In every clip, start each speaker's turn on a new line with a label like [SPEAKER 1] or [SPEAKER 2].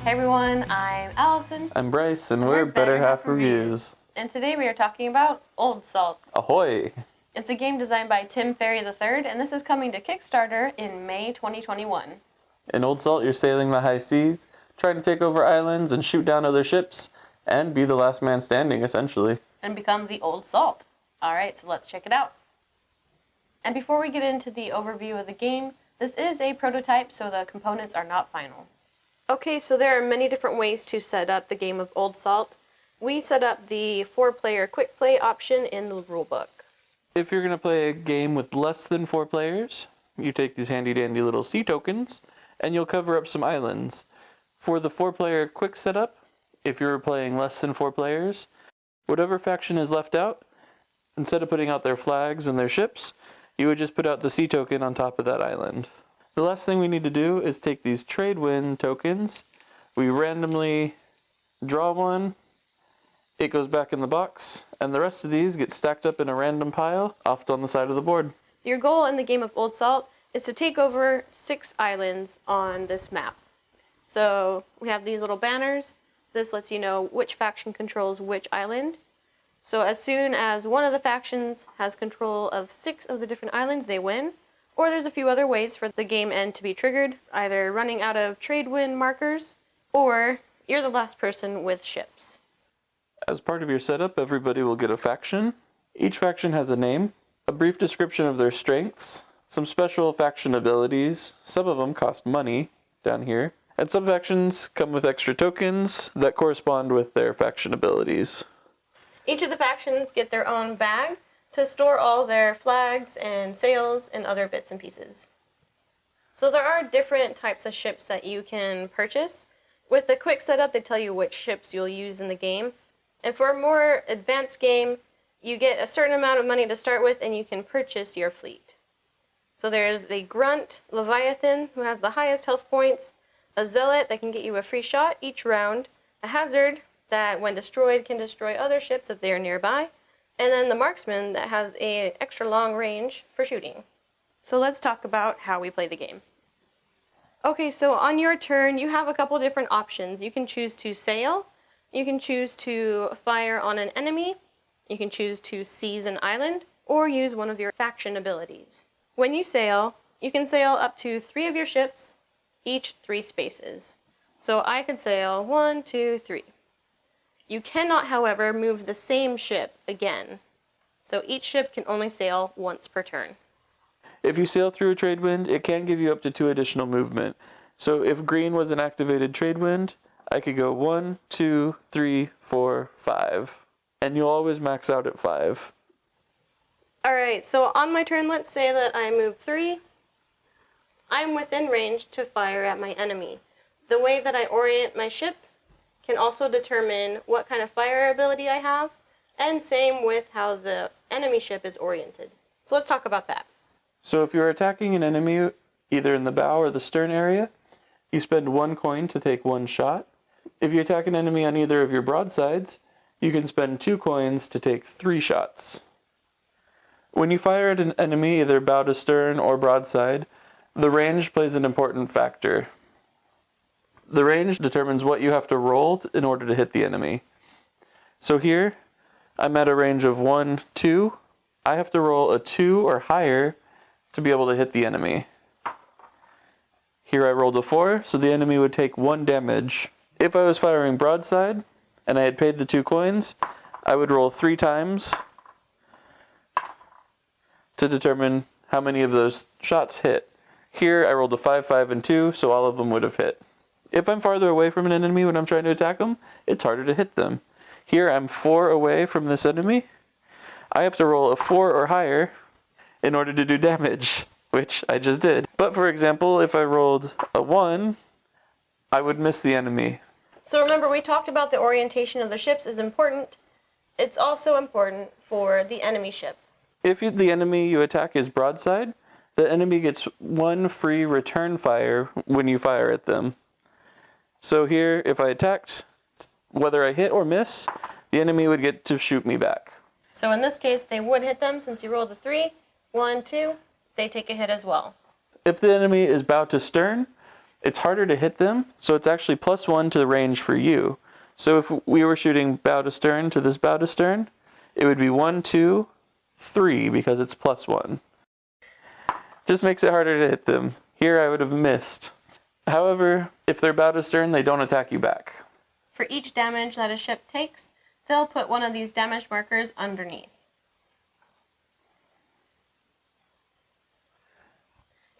[SPEAKER 1] Hey everyone, I'm Allison.
[SPEAKER 2] I'm Bryce, and we're Better Half Reviews.
[SPEAKER 1] And today we are talking about Old Salt.
[SPEAKER 2] Ahoy!
[SPEAKER 1] It's a game designed by Tim Ferry III, and this is coming to Kickstarter in May 2021.
[SPEAKER 2] In Old Salt, you're sailing the high seas, trying to take over islands and shoot down other ships, and be the last man standing, essentially.
[SPEAKER 1] And become the Old Salt. Alright, so let's check it out. And before we get into the overview of the game, this is a prototype, so the components are not final. Okay, so there are many different ways to set up the game of Old Salt. We set up the 4-player quick play option in the rulebook.
[SPEAKER 2] If you're going to play a game with less than 4 players, you take these handy dandy little sea tokens, and you'll cover up some islands. For the 4-player quick setup, if you're playing less than 4 players, whatever faction is left out, instead of putting out their flags and their ships, you would just put out the sea token on top of that island. The last thing we need to do is take these Tradewinds tokens. We randomly draw one, it goes back in the box, and the rest of these get stacked up in a random pile off on the side of the board.
[SPEAKER 1] Your goal in the game of Old Salt is to take over 6 islands on this map. So we have these little banners. This lets you know which faction controls which island. So as soon as one of the factions has control of 6 of the different islands, they win. Or there's a few other ways for the game end to be triggered, either running out of Tradewind markers, or you're the last person with ships.
[SPEAKER 2] As part of your setup, everybody will get a faction. Each faction has a name, a brief description of their strengths, some special faction abilities, some of them cost money down here, and some factions come with extra tokens that correspond with their faction abilities.
[SPEAKER 1] Each of the factions get their own bag to store all their flags and sails and other bits and pieces. So there are different types of ships that you can purchase. With the quick setup, they tell you which ships you'll use in the game. And for a more advanced game, you get a certain amount of money to start with and you can purchase your fleet. So there's the Grunt Leviathan, who has the highest health points, a Zealot that can get you a free shot each round, a Hazard that when destroyed can destroy other ships if they are nearby, and then the Marksman that has an extra long range for shooting. So let's talk about how we play the game. Okay, so on your turn, you have a couple different options. You can choose to sail, you can choose to fire on an enemy, you can choose to seize an island, or use one of your faction abilities. When you sail, you can sail up to 3 of your ships, each 3 spaces. So I could sail 1, 2, 3. You cannot, however, move the same ship again. So each ship can only sail once per turn.
[SPEAKER 2] If you sail through a Tradewind, it can give you up to 2 additional movement. So if green was an activated Tradewind, I could go 1, 2, 3, 4, 5. And you'll always max out at 5.
[SPEAKER 1] Alright, so on my turn, let's say that I move 3. I'm within range to fire at my enemy. The way that I orient my ship can also determine what kind of fire ability I have, and same with how the enemy ship is oriented. So let's talk about that.
[SPEAKER 2] So if you're attacking an enemy either in the bow or the stern area, you spend 1 coin to take 1 shot. If you attack an enemy on either of your broadsides, you can spend 2 coins to take 3 shots. When you fire at an enemy, either bow to stern or broadside, the range plays an important factor. The range determines what you have to roll in order to hit the enemy. So here, I'm at a range of 1, 2. I have to roll a 2 or higher to be able to hit the enemy. Here I rolled a 4, so the enemy would take 1 damage. If I was firing broadside, and I had paid the 2 coins, I would roll 3 times to determine how many of those shots hit. Here I rolled a 5, 5, and 2, so all of them would have hit. If I'm farther away from an enemy when I'm trying to attack them, it's harder to hit them. Here I'm 4 away from this enemy. I have to roll a 4 or higher in order to do damage, which I just did. But for example, if I rolled a 1, I would miss the enemy.
[SPEAKER 1] So remember, we talked about the orientation of the ships is important. It's also important for the enemy ship.
[SPEAKER 2] If the enemy you attack is broadside, the enemy gets 1 free return fire when you fire at them. So here, if I attacked, whether I hit or miss, the enemy would get to shoot me back.
[SPEAKER 1] So in this case, they would hit them since you rolled a 3, 1, 2, they take a hit as well.
[SPEAKER 2] If the enemy is bow to stern, it's harder to hit them, so it's actually +1 to the range for you. So if we were shooting bow to stern to this bow to stern, it would be 1, 2, 3 because it's +1. Just makes it harder to hit them. Here I would have missed. However, if they're bow to stern, they don't attack you back.
[SPEAKER 1] For each damage that a ship takes, they'll put one of these damage markers underneath.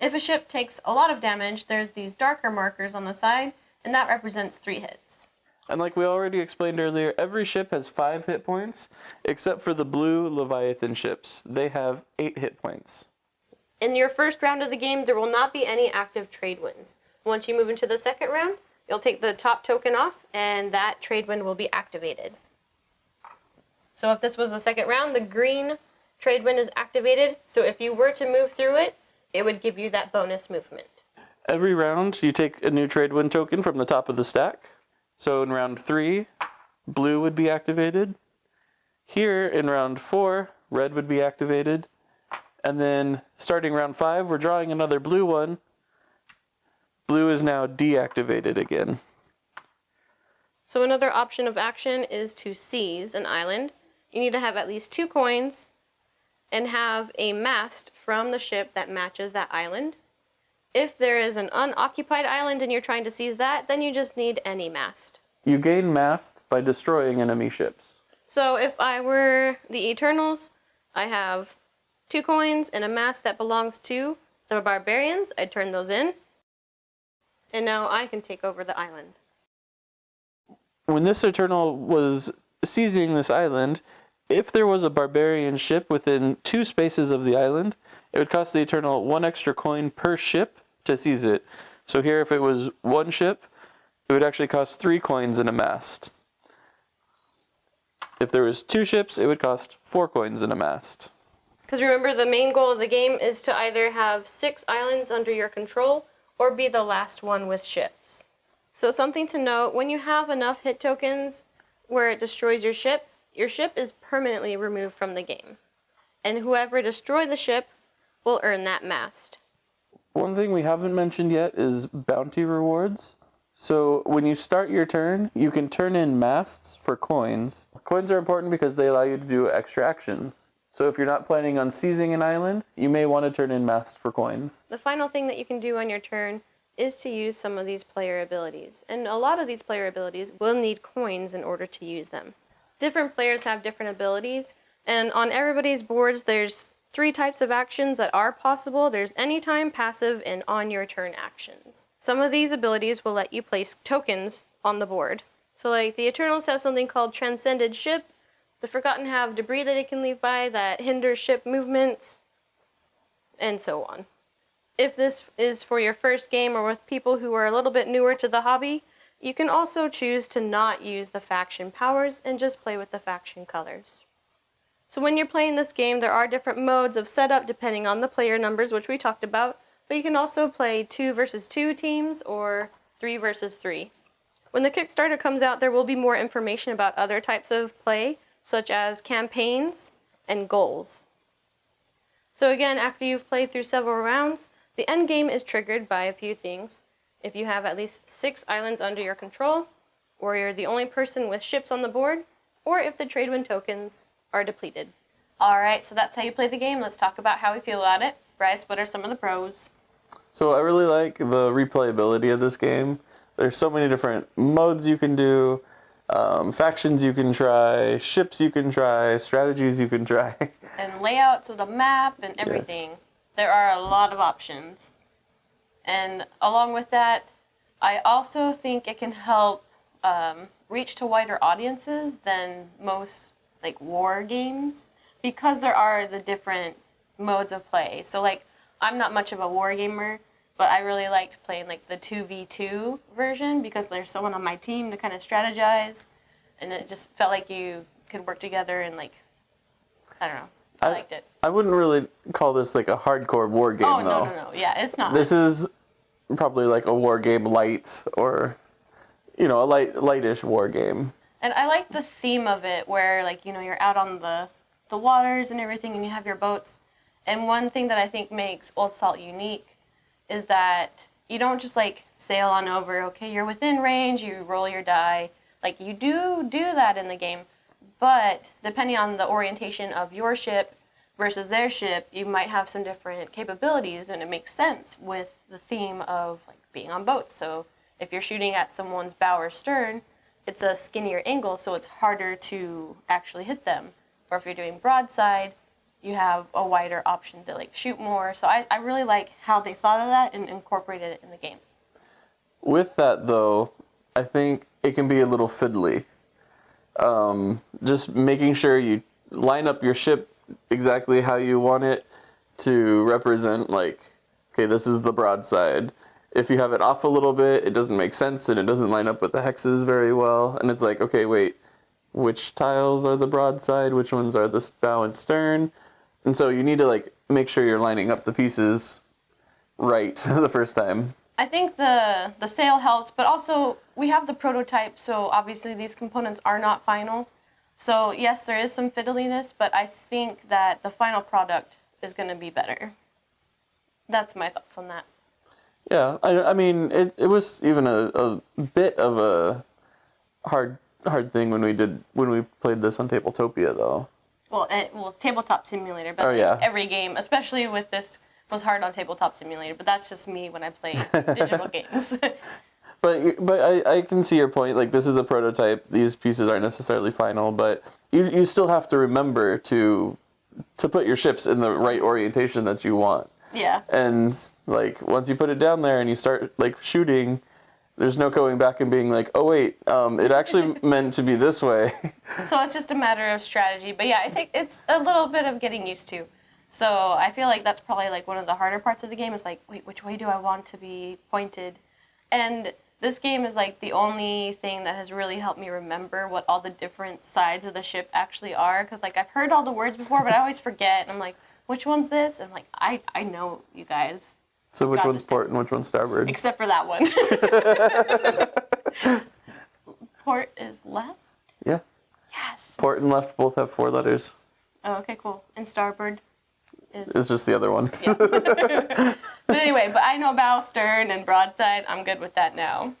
[SPEAKER 1] If a ship takes a lot of damage, there's these darker markers on the side, and that represents 3 hits.
[SPEAKER 2] And like we already explained earlier, every ship has 5 hit points, except for the blue Leviathan ships. They have 8 hit points.
[SPEAKER 1] In your first round of the game, there will not be any active Tradewinds. Once you move into the second round, you'll take the top token off, and that Tradewind will be activated. So if this was the second round, the green Tradewind is activated, so if you were to move through it, it would give you that bonus movement.
[SPEAKER 2] Every round, you take a new Tradewind token from the top of the stack. So in round 3, blue would be activated. Here in round 4, red would be activated. And then starting round 5, we're drawing another blue one. Blue is now deactivated again.
[SPEAKER 1] So another option of action is to seize an island. You need to have at least 2 coins and have a mast from the ship that matches that island. If there is an unoccupied island and you're trying to seize that, then you just need any mast.
[SPEAKER 2] You gain mast by destroying enemy ships.
[SPEAKER 1] So if I were the Eternals, I have 2 coins and a mast that belongs to the barbarians. I'd turn those in. And now I can take over the island.
[SPEAKER 2] When this Eternal was seizing this island, if there was a barbarian ship within 2 spaces of the island, it would cost the Eternal 1 extra coin per ship to seize it. So here, if it was 1 ship, it would actually cost 3 coins and a mast. If there was 2 ships, it would cost 4 coins and a mast.
[SPEAKER 1] Because remember, the main goal of the game is to either have 6 islands under your control or be the last one with ships. So something to note, when you have enough hit tokens where it destroys your ship is permanently removed from the game. And whoever destroyed the ship will earn that mast.
[SPEAKER 2] One thing we haven't mentioned yet is bounty rewards. So when you start your turn, you can turn in masts for coins. Coins are important because they allow you to do extra actions. So if you're not planning on seizing an island, you may want to turn in masts for coins.
[SPEAKER 1] The final thing that you can do on your turn is to use some of these player abilities. And a lot of these player abilities will need coins in order to use them. Different players have different abilities, and on everybody's boards there's 3 types of actions that are possible. There's anytime, passive, and on your turn actions. Some of these abilities will let you place tokens on the board. So like the Eternals have something called Transcended Ship. The Forgotten have debris that they can leave by that hinders ship movements, and so on. If this is for your first game or with people who are a little bit newer to the hobby, you can also choose to not use the faction powers and just play with the faction colors. So when you're playing this game, there are different modes of setup depending on the player numbers, which we talked about, but you can also play 2 versus 2 teams or 3 versus 3. When the Kickstarter comes out, there will be more information about other types of play, such as campaigns and goals. So again, after you've played through several rounds, the end game is triggered by a few things. If you have at least 6 islands under your control, or you're the only person with ships on the board, or if the Tradewind tokens are depleted. Alright, so that's how you play the game. Let's talk about how we feel about it. Bryce, what are some of the pros?
[SPEAKER 2] So I really like the replayability of this game. There's so many different modes you can do, factions you can try, ships you can try, strategies you can try.
[SPEAKER 1] And layouts of the map and everything. Yes. There are a lot of options. And along with that, I also think it can help reach to wider audiences than most like war games, because there are the different modes of play. So like, I'm not much of a war gamer, but I really liked playing like the 2v2 version because there's someone on my team to kind of strategize, and it just felt like you could work together and like, I don't know. I liked it.
[SPEAKER 2] I wouldn't really call this like a hardcore war game, though.
[SPEAKER 1] No. Yeah, it's not.
[SPEAKER 2] This is probably like a war game light, or, you know, a lightish war game.
[SPEAKER 1] And I like the theme of it, where like, you know, you're out on the waters and everything, and you have your boats. And one thing that I think makes Old Salt unique is that you don't just like sail on over. Okay, you're within range, you roll your die. Like, you do that in the game. But depending on the orientation of your ship versus their ship, you might have some different capabilities, and it makes sense with the theme of like being on boats. So if you're shooting at someone's bow or stern, it's a skinnier angle, so it's harder to actually hit them. Or if you're doing broadside, you have a wider option to like shoot more. So I really like how they thought of that and incorporated it in the game.
[SPEAKER 2] With that though, I think it can be a little fiddly. Just making sure you line up your ship exactly how you want it to represent, like, okay, this is the broadside. If you have it off a little bit, it doesn't make sense and it doesn't line up with the hexes very well. And it's like, okay, wait, which tiles are the broadside? Which ones are the bow and stern? And so you need to like make sure you're lining up the pieces right the first time.
[SPEAKER 1] I think the sail helps, but also we have the prototype, so obviously these components are not final. So yes, there is some fiddliness, but I think that the final product is going to be better. That's my thoughts on that.
[SPEAKER 2] Yeah, I mean, it was even a bit of a hard thing when we played this on Tabletopia, though.
[SPEAKER 1] Well, Tabletop Simulator, but every game, especially with this, was hard on Tabletop Simulator. But that's just me when I play digital games.
[SPEAKER 2] But I can see your point. Like, this is a prototype. These pieces aren't necessarily final, but you still have to remember to put your ships in the right orientation that you want.
[SPEAKER 1] Yeah.
[SPEAKER 2] And like once you put it down there and you start like shooting, there's no going back and being like, oh wait, it actually meant to be this way.
[SPEAKER 1] So it's just a matter of strategy. But yeah, it's a little bit of getting used to. So I feel like that's probably like one of the harder parts of the game is like, wait, which way do I want to be pointed? And this game is like the only thing that has really helped me remember what all the different sides of the ship actually are. Because like I've heard all the words before, but I always forget. And I'm like, which one's this? And I'm like, I know, you guys.
[SPEAKER 2] So which one's port and which one's starboard?
[SPEAKER 1] Except for that one. Port is left?
[SPEAKER 2] Yeah.
[SPEAKER 1] Yes.
[SPEAKER 2] Port and left both have 4 letters.
[SPEAKER 1] Oh, okay, cool. And starboard is...
[SPEAKER 2] It's just the other one.
[SPEAKER 1] Yeah. But anyway, but I know bow, stern, and broadside. I'm good with that now.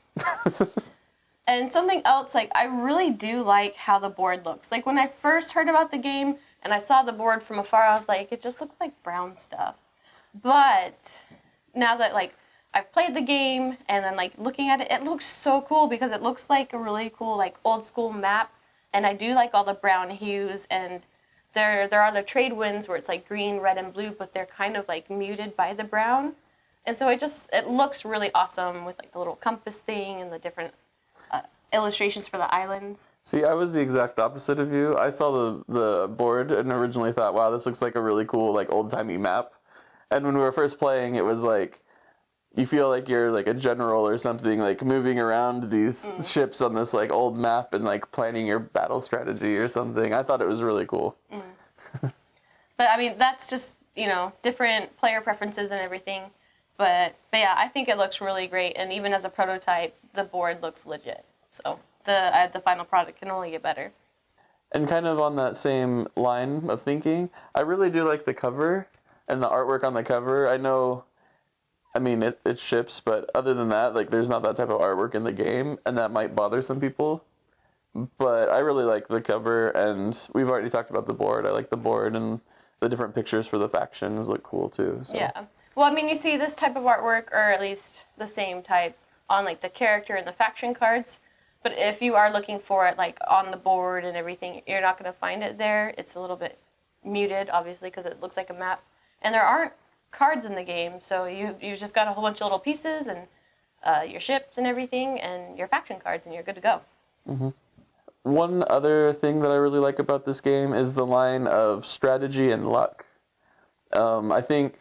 [SPEAKER 1] And something else, like, I really do like how the board looks. Like, when I first heard about the game and I saw the board from afar, I was like, it just looks like brown stuff. But now that, like, I've played the game and then, like, looking at it, it looks so cool because it looks like a really cool, like, old school map. And I do like all the brown hues, and there are the Tradewinds where it's, like, green, red, and blue, but they're kind of, like, muted by the brown. And so it looks really awesome with, like, the little compass thing and the different illustrations for the islands.
[SPEAKER 2] See, I was the exact opposite of you. I saw the board and originally thought, wow, this looks like a really cool, like, old-timey map. And when we were first playing, it was like, you feel like you're like a general or something, like moving around these ships on this like old map and like planning your battle strategy or something. I thought it was really cool.
[SPEAKER 1] But I mean, that's just, you know, different player preferences and everything. But yeah, I think it looks really great. And even as a prototype, the board looks legit. So the final product can only get better.
[SPEAKER 2] And kind of on that same line of thinking, I really do like the cover and the artwork on the cover. I mean, it's ships, but other than that, like, there's not that type of artwork in the game, and that might bother some people. But I really like the cover, and we've already talked about the board. I like the board, and the different pictures for the factions look cool, too. So.
[SPEAKER 1] Yeah. Well, I mean, you see this type of artwork, or at least the same type, on, like, the character and the faction cards. But if you are looking for it, like, on the board and everything, you're not going to find it there. It's a little bit muted, obviously, because it looks like a map. And there aren't cards in the game, so you just got a whole bunch of little pieces and your ships and everything and your faction cards, and you're good to go.
[SPEAKER 2] Mm-hmm. One other thing that I really like about this game is the line of strategy and luck. I think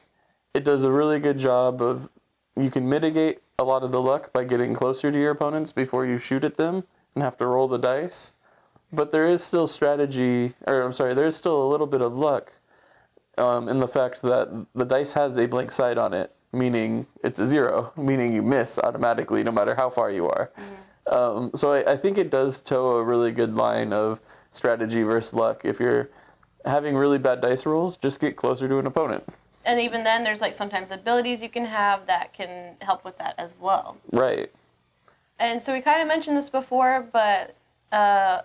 [SPEAKER 2] it does a really good job of, you can mitigate a lot of the luck by getting closer to your opponents before you shoot at them and have to roll the dice, but there is still there's still a little bit of luck in the fact that the dice has a blank side on it, meaning it's a 0, meaning you miss automatically no matter how far you are. Mm-hmm. So I think it does toe a really good line of strategy versus luck. If you're having really bad dice rolls, just get closer to an opponent.
[SPEAKER 1] And even then, there's like sometimes abilities you can have that can help with that as well.
[SPEAKER 2] Right.
[SPEAKER 1] And so we kind of mentioned this before, but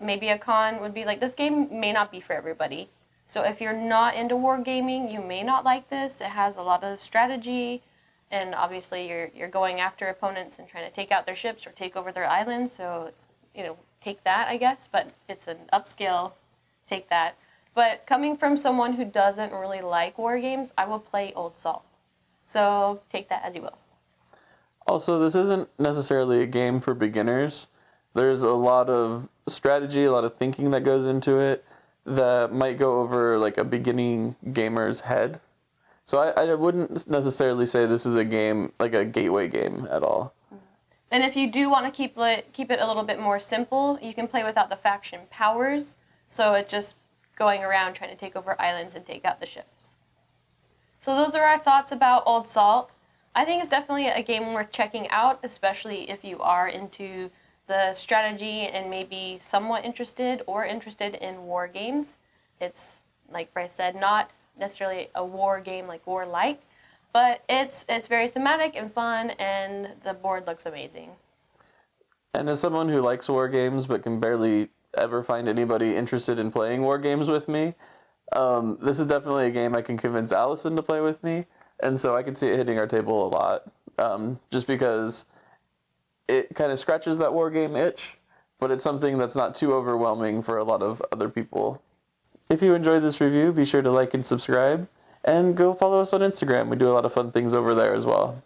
[SPEAKER 1] maybe a con would be like, this game may not be for everybody. So if you're not into wargaming, you may not like this. It has a lot of strategy, and obviously you're going after opponents and trying to take out their ships or take over their islands. So it's, take that, I guess, but it's an upscale, take that. But coming from someone who doesn't really like war games, I will play Old Salt. So take that as you will.
[SPEAKER 2] Also, this isn't necessarily a game for beginners. There's a lot of strategy, a lot of thinking that goes into it that might go over like a beginning gamer's head. So I wouldn't necessarily say this is a game, like a gateway game at all.
[SPEAKER 1] And if you do want to keep it a little bit more simple, you can play without the faction powers. So it's just going around trying to take over islands and take out the ships. So those are our thoughts about Old Salt. I think it's definitely a game worth checking out, especially if you are into the strategy and maybe somewhat interested in war games. It's, like Bryce said, not necessarily a war game like War-like, but it's very thematic and fun, and the board looks amazing.
[SPEAKER 2] And as someone who likes war games but can barely ever find anybody interested in playing war games with me, this is definitely a game I can convince Allison to play with me, and so I can see it hitting our table a lot, just because it kind of scratches that war game itch, but it's something that's not too overwhelming for a lot of other people. If you enjoyed this review, be sure to like and subscribe, and go follow us on Instagram. We do a lot of fun things over there as well.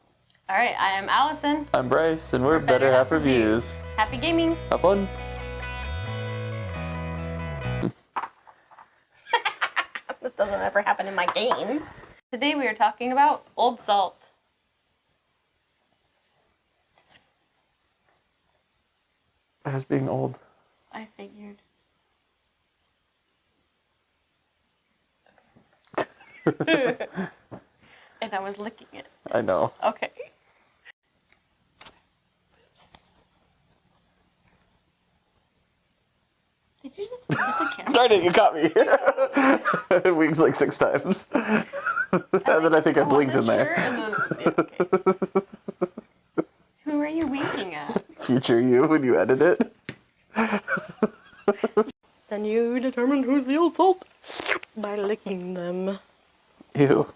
[SPEAKER 1] All right, I am Allison.
[SPEAKER 2] I'm Bryce, and we're Better Half Reviews.
[SPEAKER 1] Happy gaming.
[SPEAKER 2] Have fun.
[SPEAKER 1] This doesn't ever happen in my game. Today we are talking about Old Salt.
[SPEAKER 2] I was being old.
[SPEAKER 1] I figured. And I was licking it.
[SPEAKER 2] I know.
[SPEAKER 1] Okay. Did you just flip the camera?
[SPEAKER 2] Darn it, you caught me. I winked like 6 times. And then I think I blinked in there.
[SPEAKER 1] Sure, okay. Who are you winking at?
[SPEAKER 2] Future you when you edit it.
[SPEAKER 1] Then you determine who's the Old Salt by licking them.
[SPEAKER 2] Ew.